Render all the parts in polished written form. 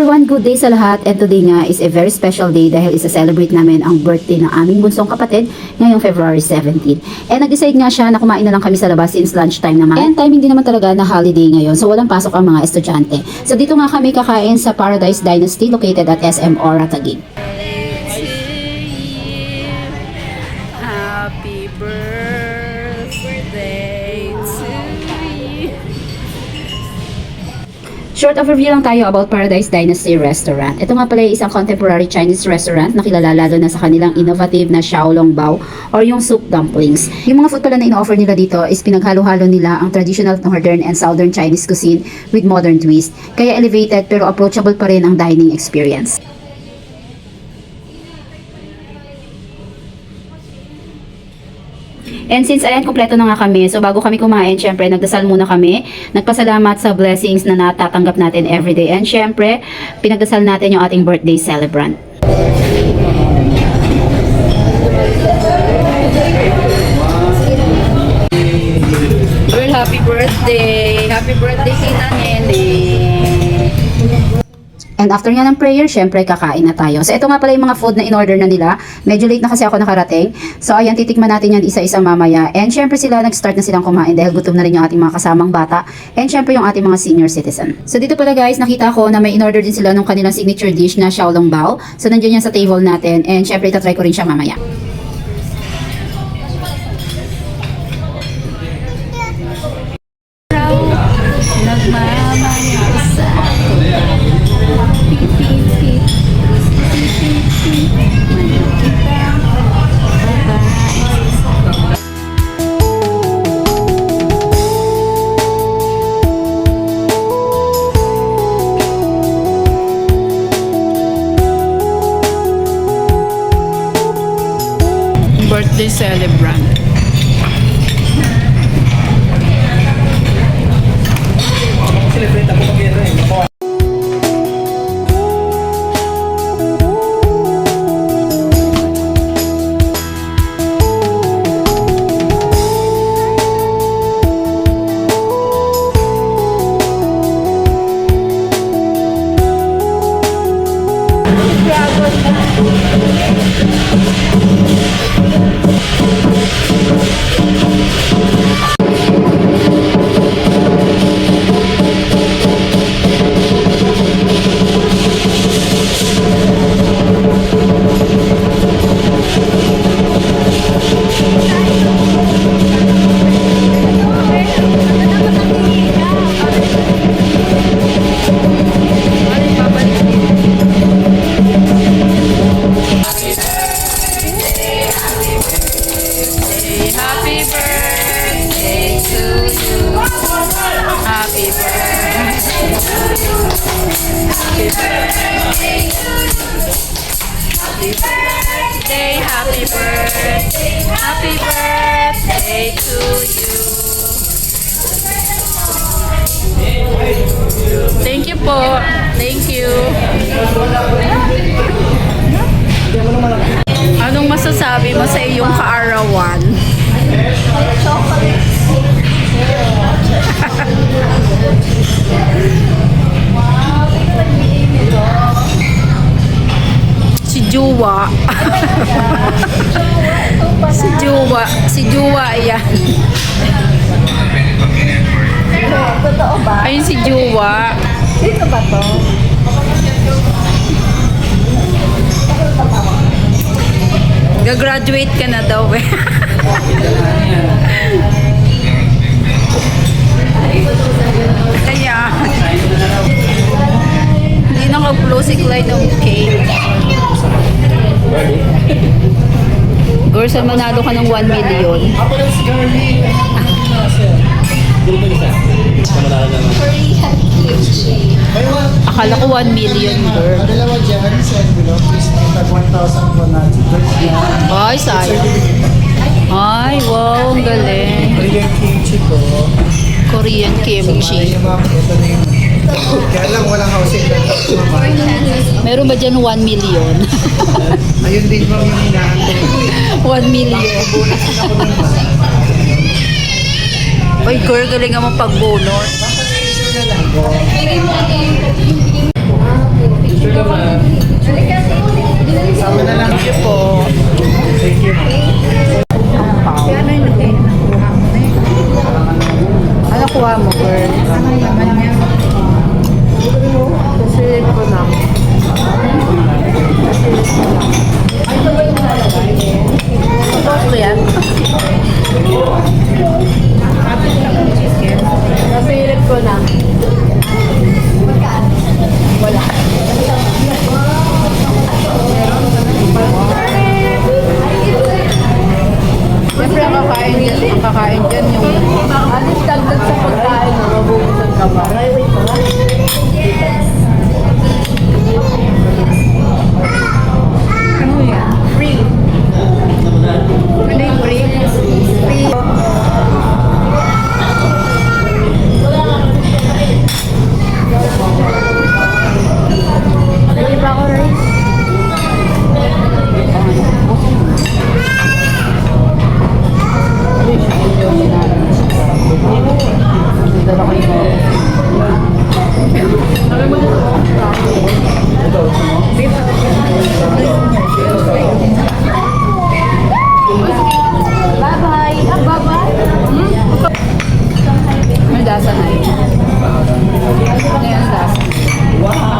everyone, good day sa lahat. And today nga is a very special day dahil isa-celebrate namin ang birthday ng aming bunsong kapatid ngayong February 17. And nag-decide nga siya na kumain na lang kami sa labas since lunchtime naman. And timing din naman talaga na holiday ngayon, so walang pasok ang mga estudyante. So dito nga kami kakain sa Paradise Dynasty located at SM Ora Taguig. Happy birthday to you. Short overview lang tayo about Paradise Dynasty Restaurant. Ito nga pala ay isang contemporary Chinese restaurant na kilala lalo na sa kanilang innovative na xiaolongbao or yung soup dumplings. Yung mga food pala na ino-offer nila dito is pinaghalo-halo nila ang traditional northern and southern Chinese cuisine with modern twist. Kaya elevated pero approachable pa rin ang dining experience. And since ayan, kompleto na nga kami, so bago kami kumain, syempre nagdasal muna kami. Nagpasalamat sa blessings na natatanggap natin everyday. And syempre, pinagdasal natin yung ating birthday celebrant. Girl, happy birthday! Happy birthday, Tita Nene! And after nga ng prayer, syempre kakain na tayo. So ito nga pala yung mga food na in-order na nila. Medyo late na kasi ako nakarating. So ayan, titikman natin yan isa-isa mamaya. And syempre sila nag-start na silang kumain dahil gutom na rin yung ating mga kasamang bata. And syempre yung ating mga senior citizen. So dito pala guys, nakita ko na may in-order din sila nung kanilang signature dish na xiaolongbao. So nandiyan yan sa table natin. And syempre itatry ko rin siya mamaya. Nagmamaya sa birthday celebrant. Happy birthday to you. Thank you po. Thank you. Anong masasabi mo sa iyong kaarawan? Si Juwa. Si Juwa yan. Totoo ba? Ayun si Juwa. Sino ba to? Gagraduate ka na daw eh. Kaya hindi naka-close-iklay ng cake. Girl, sa manalo ka ng 1 million. Korean kimchi. Akala ko 1 million, girl. Dalawa dyan, sa envelope, please tag 1,000 po natin. Ay, sayang. Ay, wow, ang galing. Korean kimchi po. Korean kimchi. Ayun ma'am, ito na yun. Kaya lang walang housing. Meron ba dyan 1 million? Ayun din ma'am yung hinahanap. 1 million. Uy, girl, galing nga mong pag-bonus. Bigay mo ito yung Sama na lang. Thank you po. Thank you. Ano kuha mo, girl? Kasilip ko lang. Tapos ko yan? Kasilip ko lang. Wala. Siyempre ang kakain dyan yung alis dagdag sa pagkain mo, mabubusan ka ba? Ano yan? Free. Hindi free. Free. Hindi pa ako rice. Bye-bye. Bye-bye. May lasa na yun. Ano yung lasa?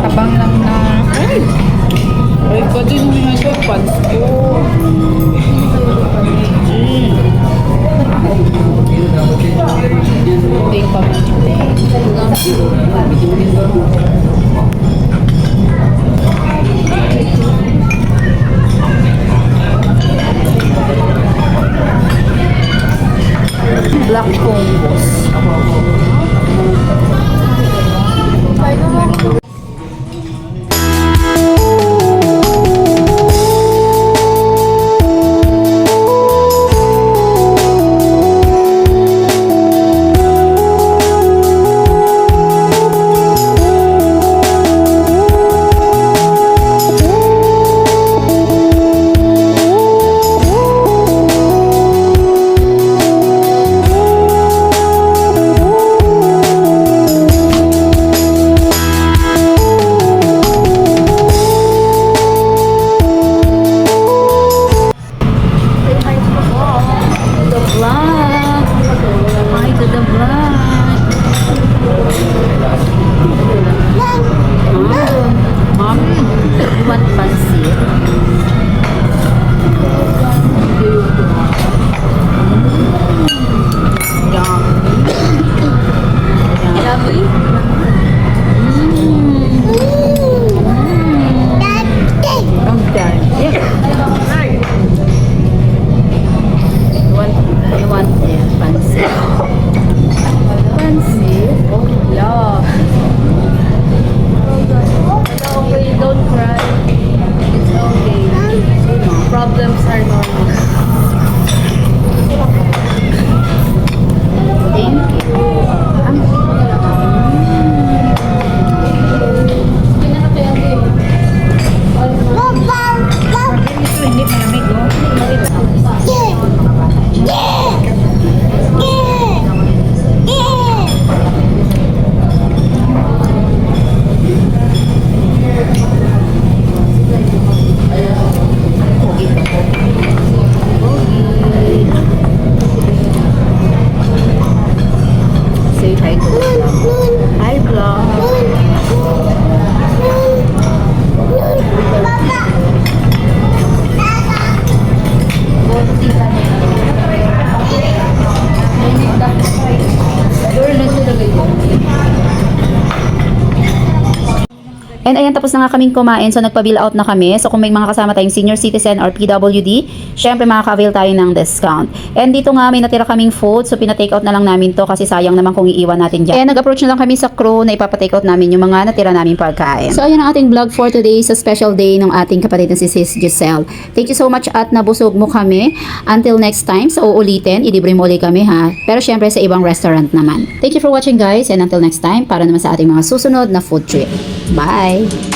Tabang lang na. Ay, pa din yung mga pants ko. Take pa Black Congo. And ayan, tapos na nga kaming kumain. So, nagpa-bill out na kami. So, kung may mga kasama tayong senior citizen or PWD, syempre makaka-avail tayo ng discount. And dito nga, may natira kaming food. So, pina-take out na lang namin to kasi sayang naman kung iiwan natin dyan. And nag-approach na lang kami sa crew na ipapa-take out namin yung mga natira naming pagkain. So, ayan ang ating vlog for today sa special day ng ating kapatid na si Sis Giselle. Thank you so much at nabusog mo kami. Until next time, sa uulitin, ilibre mo ulit kami ha. Pero syempre sa ibang restaurant naman. Thank you for watching guys and until next time, para naman sa ating mga susunod na food trip. Bye!